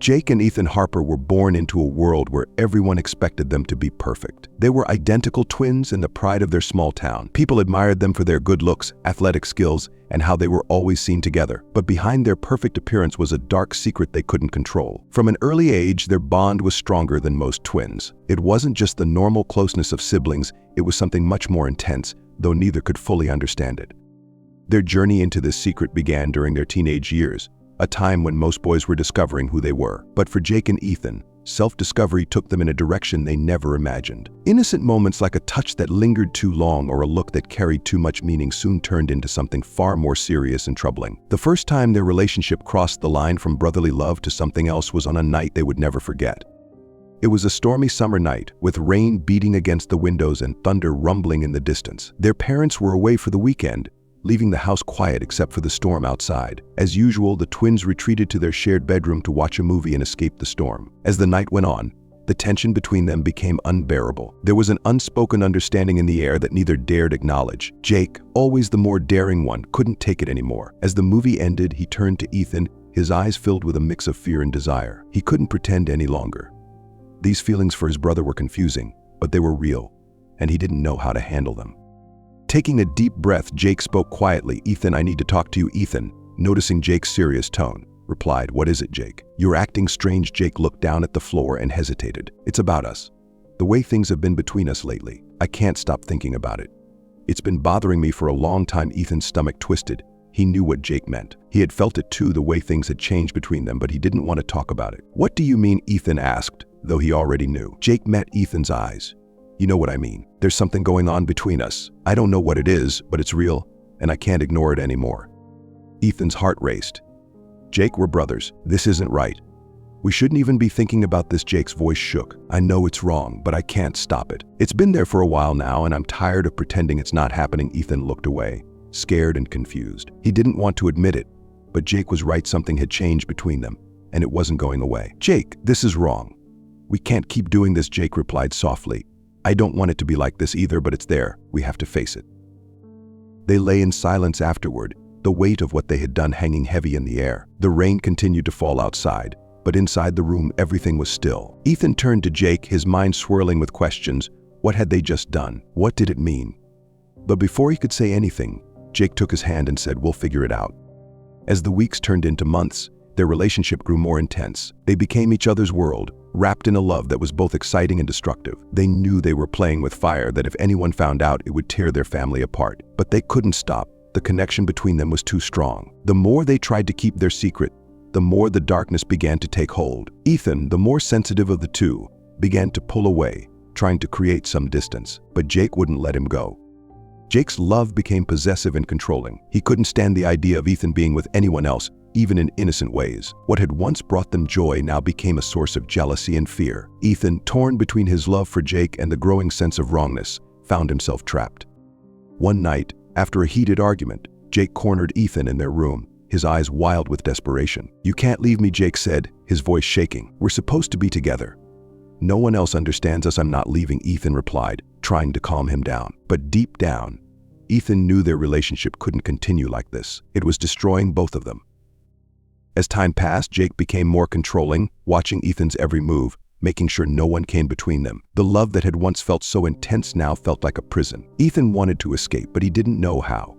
Jake and Ethan Harper were born into a world where everyone expected them to be perfect. They were identical twins and the pride of their small town. People admired them for their good looks, athletic skills, and how they were always seen together. But behind their perfect appearance was a dark secret they couldn't control. From an early age, their bond was stronger than most twins. It wasn't just the normal closeness of siblings, it was something much more intense, though neither could fully understand it. Their journey into this secret began during their teenage years, a time when most boys were discovering who they were. But for Jake and Ethan, self-discovery took them in a direction they never imagined. Innocent moments like a touch that lingered too long or a look that carried too much meaning soon turned into something far more serious and troubling. The first time their relationship crossed the line from brotherly love to something else was on a night they would never forget. It was a stormy summer night, with rain beating against the windows and thunder rumbling in the distance. Their parents were away for the weekend, leaving the house quiet except for the storm outside. As usual, the twins retreated to their shared bedroom to watch a movie and escape the storm. As the night went on, the tension between them became unbearable. There was an unspoken understanding in the air that neither dared acknowledge. Jake, always the more daring one, couldn't take it anymore. As the movie ended, he turned to Ethan, his eyes filled with a mix of fear and desire. He couldn't pretend any longer. These feelings for his brother were confusing, but they were real, and he didn't know how to handle them. Taking a deep breath, Jake spoke quietly. "Ethan, I need to talk to you." Ethan, noticing Jake's serious tone, replied, "What is it, Jake?" "You're acting strange." Jake looked down at the floor and hesitated. "It's about us. The way things have been between us lately. I can't stop thinking about it. It's been bothering me for a long time." Ethan's stomach twisted. He knew what Jake meant. He had felt it too, the way things had changed between them, but he didn't want to talk about it. "What do you mean?" Ethan asked, though he already knew. Jake met Ethan's eyes. "You know what I mean. There's something going on between us. I don't know what it is, but it's real, and I can't ignore it anymore." Ethan's heart raced. "Jake, we're brothers. This isn't right. We shouldn't even be thinking about this." Jake's voice shook. "I know it's wrong, but I can't stop it. It's been there for a while now, and I'm tired of pretending it's not happening." Ethan looked away, scared and confused. He didn't want to admit it, but Jake was right. Something had changed between them, and it wasn't going away. "Jake, this is wrong. We can't keep doing this." Jake replied softly. "I don't want it to be like this either, but it's there. We have to face it." They lay in silence afterward, the weight of what they had done hanging heavy in the air. The rain continued to fall outside, but inside the room everything was still. Ethan turned to Jake, his mind swirling with questions. What had they just done? What did it mean? But before he could say anything, Jake took his hand and said, "We'll figure it out." As the weeks turned into months, their relationship grew more intense. They became each other's world, wrapped in a love that was both exciting and destructive. They knew they were playing with fire, that if anyone found out, it would tear their family apart. But they couldn't stop. The connection between them was too strong. The more they tried to keep their secret, the more the darkness began to take hold. Ethan, the more sensitive of the two, began to pull away, trying to create some distance. But Jake wouldn't let him go. Jake's love became possessive and controlling. He couldn't stand the idea of Ethan being with anyone else, even in innocent ways. What had once brought them joy now became a source of jealousy and fear. Ethan, torn between his love for Jake and the growing sense of wrongness, found himself trapped. One night, after a heated argument, Jake cornered Ethan in their room, his eyes wild with desperation. "You can't leave me," Jake said, his voice shaking. "We're supposed to be together." "No one else understands us. I'm not leaving," Ethan replied, trying to calm him down. But deep down, Ethan knew their relationship couldn't continue like this. It was destroying both of them. As time passed, Jake became more controlling, watching Ethan's every move, making sure no one came between them. The love that had once felt so intense now felt like a prison. Ethan wanted to escape, but he didn't know how.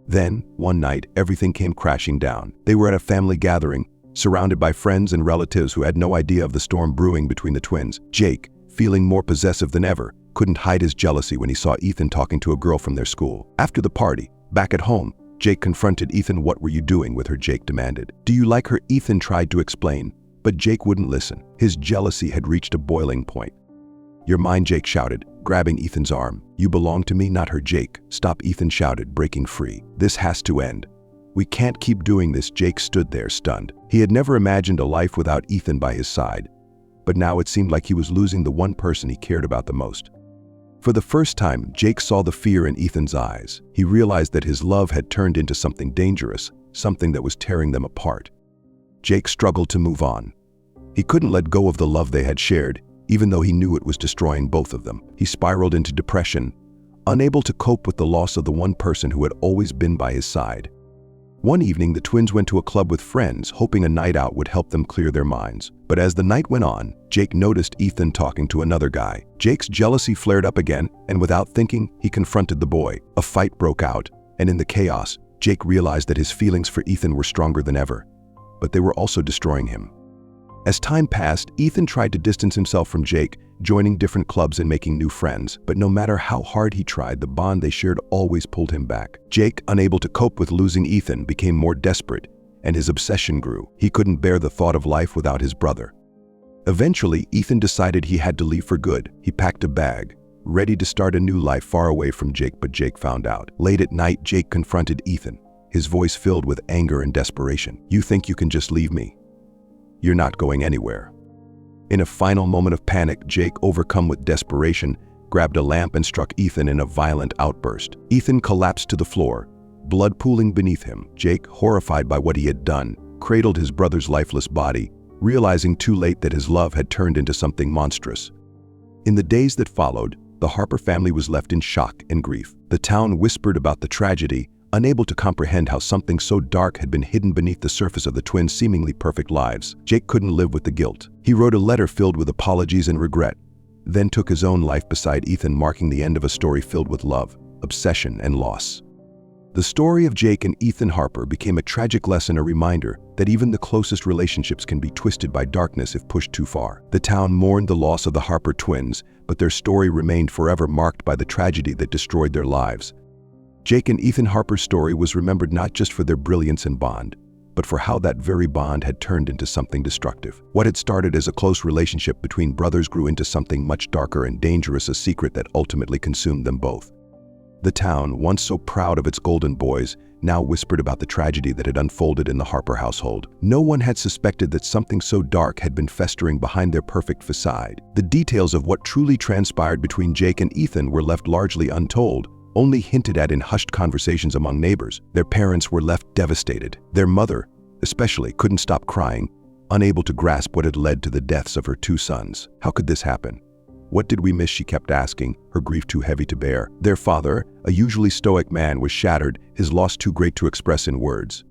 Then, one night, everything came crashing down. They were at a family gathering, surrounded by friends and relatives who had no idea of the storm brewing between the twins. Jake, feeling more possessive than ever, couldn't hide his jealousy when he saw Ethan talking to a girl from their school. After the party, back at home, Jake confronted Ethan. "What were you doing with her?" Jake demanded. "Do you like her?" Ethan tried to explain, but Jake wouldn't listen. His jealousy had reached a boiling point. "You're mine," Jake shouted, grabbing Ethan's arm. "You belong to me, not her." "Jake, stop," Ethan shouted, breaking free. "This has to end. We can't keep doing this." Jake stood there, stunned. He had never imagined a life without Ethan by his side, but now it seemed like he was losing the one person he cared about the most. For the first time, Jake saw the fear in Ethan's eyes. He realized that his love had turned into something dangerous, something that was tearing them apart. Jake struggled to move on. He couldn't let go of the love they had shared, even though he knew it was destroying both of them. He spiraled into depression, unable to cope with the loss of the one person who had always been by his side. One evening, the twins went to a club with friends, hoping a night out would help them clear their minds. But as the night went on, Jake noticed Ethan talking to another guy. Jake's jealousy flared up again, and without thinking, he confronted the boy. A fight broke out, and in the chaos, Jake realized that his feelings for Ethan were stronger than ever. But they were also destroying him. As time passed, Ethan tried to distance himself from Jake, joining different clubs and making new friends. But no matter how hard he tried, the bond they shared always pulled him back. Jake, unable to cope with losing Ethan, became more desperate, and his obsession grew. He couldn't bear the thought of life without his brother. Eventually, Ethan decided he had to leave for good. He packed a bag, ready to start a new life far away from Jake, but Jake found out. Late at night, Jake confronted Ethan, his voice filled with anger and desperation. "You think you can just leave me? You're not going anywhere." In a final moment of panic, Jake, overcome with desperation, grabbed a lamp and struck Ethan in a violent outburst. Ethan collapsed to the floor, blood pooling beneath him. Jake, horrified by what he had done, cradled his brother's lifeless body, realizing too late that his love had turned into something monstrous. In the days that followed, the Harper family was left in shock and grief. The town whispered about the tragedy, unable to comprehend how something so dark had been hidden beneath the surface of the twins' seemingly perfect lives. Jake couldn't live with the guilt. He wrote a letter filled with apologies and regret, then took his own life beside Ethan, marking the end of a story filled with love, obsession, and loss. The story of Jake and Ethan Harper became a tragic lesson, a reminder that even the closest relationships can be twisted by darkness if pushed too far. The town mourned the loss of the Harper twins, but their story remained forever marked by the tragedy that destroyed their lives. Jake and Ethan Harper's story was remembered not just for their brilliance and bond, but for how that very bond had turned into something destructive. What had started as a close relationship between brothers grew into something much darker and dangerous, a secret that ultimately consumed them both. The town, once so proud of its golden boys, now whispered about the tragedy that had unfolded in the Harper household. No one had suspected that something so dark had been festering behind their perfect facade. The details of what truly transpired between Jake and Ethan were left largely untold, only hinted at in hushed conversations among neighbors. Their parents were left devastated. Their mother, especially, couldn't stop crying, unable to grasp what had led to the deaths of her two sons. How could this happen? What did we miss, she kept asking, her grief too heavy to bear. Their father, a usually stoic man, was shattered, his loss too great to express in words.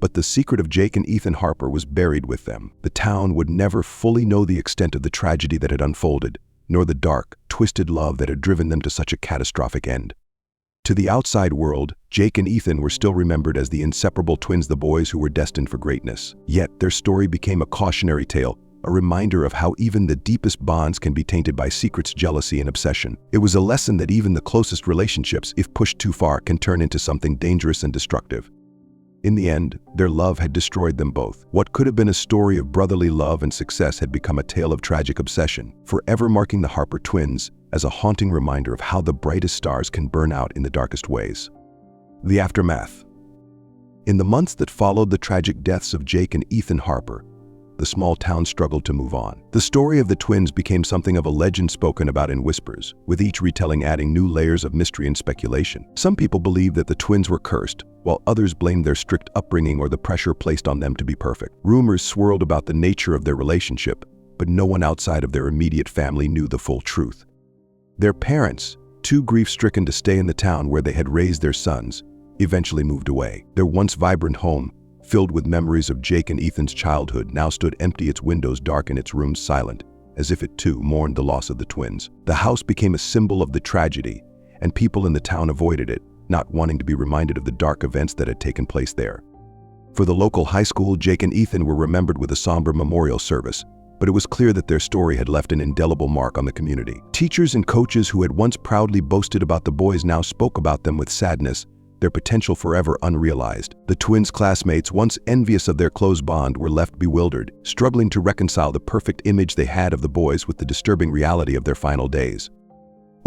But the secret of Jake and Ethan Harper was buried with them. The town would never fully know the extent of the tragedy that had unfolded, nor the dark, twisted love that had driven them to such a catastrophic end. To the outside world, Jake and Ethan were still remembered as the inseparable twins, the boys who were destined for greatness. Yet their story became a cautionary tale, a reminder of how even the deepest bonds can be tainted by secrets, jealousy, and obsession. It was a lesson that even the closest relationships, if pushed too far, can turn into something dangerous and destructive. In the end, their love had destroyed them both. What could have been a story of brotherly love and success had become a tale of tragic obsession, forever marking the Harper twins as a haunting reminder of how the brightest stars can burn out in the darkest ways. The aftermath. In the months that followed the tragic deaths of Jake and Ethan Harper, the small town struggled to move on. The story of the twins became something of a legend spoken about in whispers, with each retelling adding new layers of mystery and speculation. Some people believed that the twins were cursed, while others blamed their strict upbringing or the pressure placed on them to be perfect. Rumors swirled about the nature of their relationship, but no one outside of their immediate family knew the full truth. Their parents, too grief-stricken to stay in the town where they had raised their sons, eventually moved away. Their once vibrant home, filled with memories of Jake and Ethan's childhood, now stood empty, its windows dark and its rooms silent, as if it too mourned the loss of the twins. The house became a symbol of the tragedy, and people in the town avoided it, not wanting to be reminded of the dark events that had taken place there. For the local high school, Jake and Ethan were remembered with a somber memorial service, but it was clear that their story had left an indelible mark on the community. Teachers and coaches who had once proudly boasted about the boys now spoke about them with sadness, their potential forever unrealized. The twins' classmates, once envious of their close bond, were left bewildered, struggling to reconcile the perfect image they had of the boys with the disturbing reality of their final days.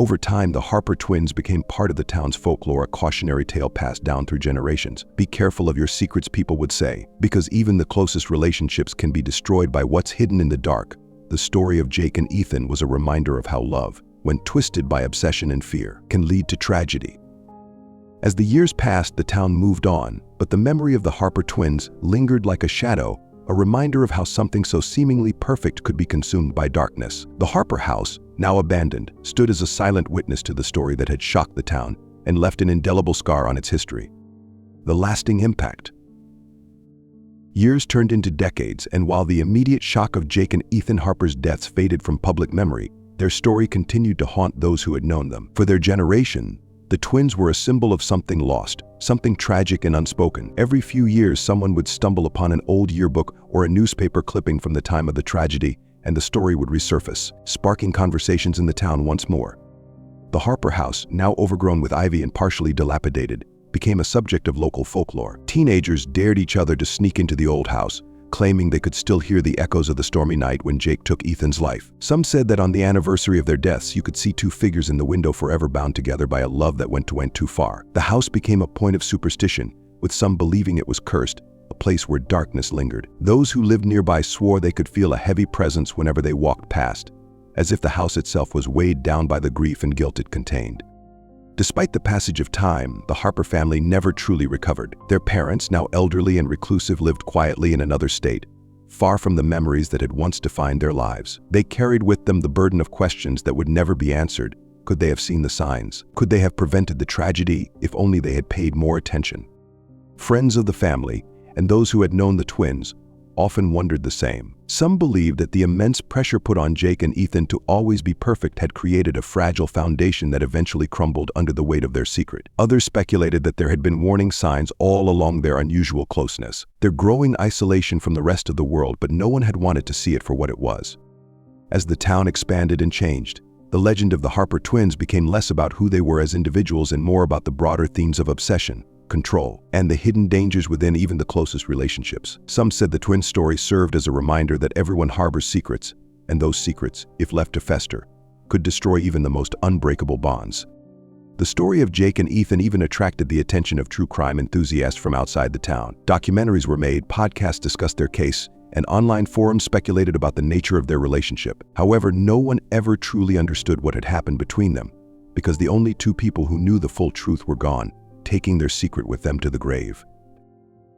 Over time, the Harper twins became part of the town's folklore, a cautionary tale passed down through generations. Be careful of your secrets, people would say, because even the closest relationships can be destroyed by what's hidden in the dark. The story of Jake and Ethan was a reminder of how love, when twisted by obsession and fear, can lead to tragedy. As the years passed, the town moved on, but the memory of the Harper twins lingered like a shadow, a reminder of how something so seemingly perfect could be consumed by darkness. The Harper house, now abandoned, stood as a silent witness to the story that had shocked the town and left an indelible scar on its history. the lasting impact. Years turned into decades, and while the immediate shock of Jake and Ethan Harper's deaths faded from public memory, their story continued to haunt those who had known them. For their generation, the twins were a symbol of something lost, something tragic and unspoken. Every few years, someone would stumble upon an old yearbook or a newspaper clipping from the time of the tragedy, and the story would resurface, sparking conversations in the town once more. The Harper house, now overgrown with ivy and partially dilapidated, became a subject of local folklore. Teenagers dared each other to sneak into the old house, claiming they could still hear the echoes of the stormy night when Jake took Ethan's life. Some said that on the anniversary of their deaths, you could see two figures in the window forever bound together by a love that went too far. The house became a point of superstition, with some believing it was cursed, a place where darkness lingered. Those who lived nearby swore they could feel a heavy presence whenever they walked past, as if the house itself was weighed down by the grief and guilt it contained. Despite the passage of time, the Harper family never truly recovered. Their parents, now elderly and reclusive, lived quietly in another state, far from the memories that had once defined their lives. They carried with them the burden of questions that would never be answered. Could they have seen the signs? Could they have prevented the tragedy if only they had paid more attention? Friends of the family, and those who had known the twins, often wondered the same. Some believed that the immense pressure put on Jake and Ethan to always be perfect had created a fragile foundation that eventually crumbled under the weight of their secret. Others speculated that there had been warning signs all along their unusual closeness, their growing isolation from the rest of the world, but no one had wanted to see it for what it was. As the town expanded and changed, the legend of the Harper twins became less about who they were as individuals and more about the broader themes of obsession, control, and the hidden dangers within even the closest relationships. Some said the twin story served as a reminder that everyone harbors secrets, and those secrets, if left to fester, could destroy even the most unbreakable bonds. The story of Jake and Ethan even attracted the attention of true crime enthusiasts from outside the town. Documentaries were made, podcasts discussed their case, and online forums speculated about the nature of their relationship. However, no one ever truly understood what had happened between them, because the only two people who knew the full truth were gone, taking their secret with them to the grave.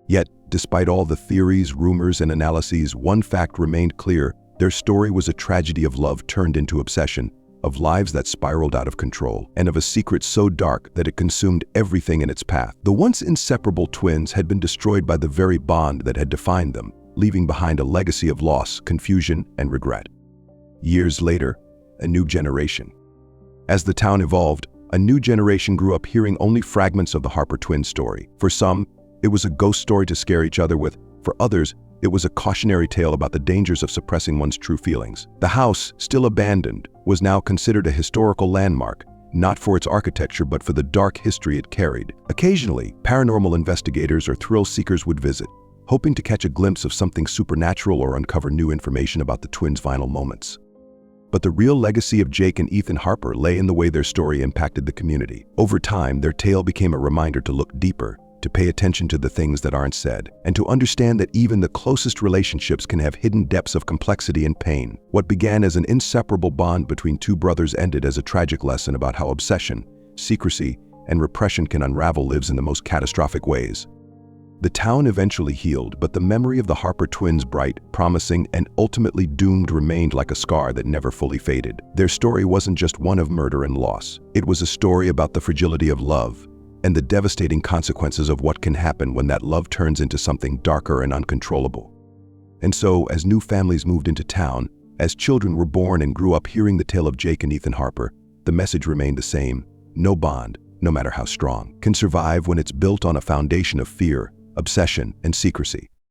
Yet, despite all the theories, rumors, and analyses, one fact remained clear: their story was a tragedy of love turned into obsession, of lives that spiraled out of control, and of a secret so dark that it consumed everything in its path. The once inseparable twins had been destroyed by the very bond that had defined them, leaving behind a legacy of loss, confusion, and regret. Years later, a new generation. As the town evolved, a new generation grew up hearing only fragments of the Harper twins story. For some, it was a ghost story to scare each other with. For others, it was a cautionary tale about the dangers of suppressing one's true feelings. The house, still abandoned, was now considered a historical landmark, not for its architecture but for the dark history it carried. Occasionally, paranormal investigators or thrill seekers would visit, hoping to catch a glimpse of something supernatural or uncover new information about the twins' final moments. But the real legacy of Jake and Ethan Harper lay in the way their story impacted the community. Over time, their tale became a reminder to look deeper, to pay attention to the things that aren't said, and to understand that even the closest relationships can have hidden depths of complexity and pain. What began as an inseparable bond between two brothers ended as a tragic lesson about how obsession, secrecy, and repression can unravel lives in the most catastrophic ways. The town eventually healed, but the memory of the Harper twins, bright, promising, and ultimately doomed, remained like a scar that never fully faded. Their story wasn't just one of murder and loss. It was a story about the fragility of love and the devastating consequences of what can happen when that love turns into something darker and uncontrollable. And so, as new families moved into town, as children were born and grew up hearing the tale of Jake and Ethan Harper, the message remained the same: no bond, no matter how strong, can survive when it's built on a foundation of fear, obsession, and secrecy.